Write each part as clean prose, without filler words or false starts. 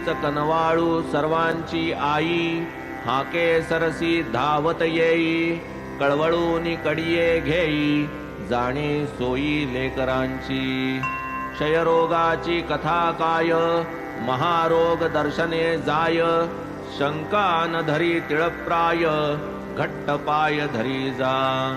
तीच कनवाळू सर्वांची आई, हाके सरसी धावत येई, कळवळूनी कडिये घेई, जाणे सोयी लेकरांची. क्षयरोगाची कथा काय, महारोग दर्शने जाय, शंका न धरी तिळप्राय, घट्ट पाय धरी जा.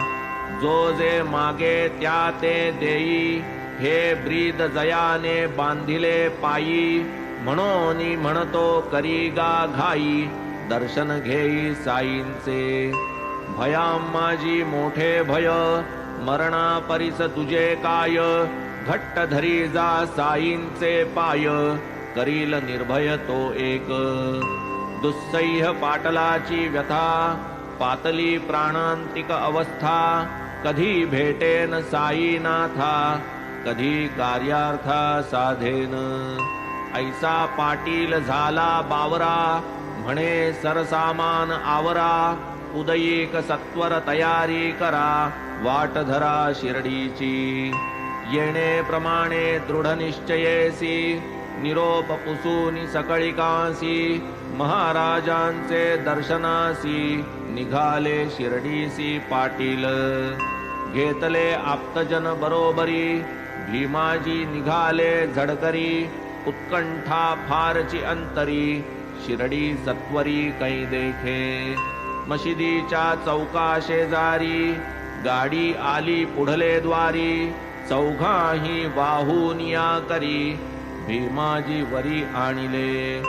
जो जे मागे त्या ते देई, हे ब्रीद जयाने बांधिले पायी, म्हणोनी म्हणतो करी गा घाई, दर्शन घेई साईंचे. भयाम्माजी मोठे भय, मरणा परिस तुझे काय, घट्ट धरी जा साईंचे पाय, करील निर्भय तो एक. दुस्सह्य पाटलाची व्यथा, पातली प्राणांतिक अवस्था, कधी भेटेन साईनाथा, कधी कार्यार्था साधेन. ऐसा पाटील झाला बावरा, म्हणे सरसामान आवरा, उदयिक सत्वर तयारी करा, वाट धरा शिर्डीची. येणे प्रमाणे दृढ निश्चयेसी, निरोप पुसूनी सकळिकासी, महाराजांचे दर्शनासी, निघाले शिर्डीसी पाटील. घेतले आप्तजन बरोबरी, भीमाजी निघाले झडकरी, उत्कंठा फारची अंतरी, शिर्डी सत्वरी कै देखे. मशिदीच्या चौका शेजारी, गाडी आली पुढले द्वारी, चौघाही वाहून या करी, भीमाजी वरी आणिले.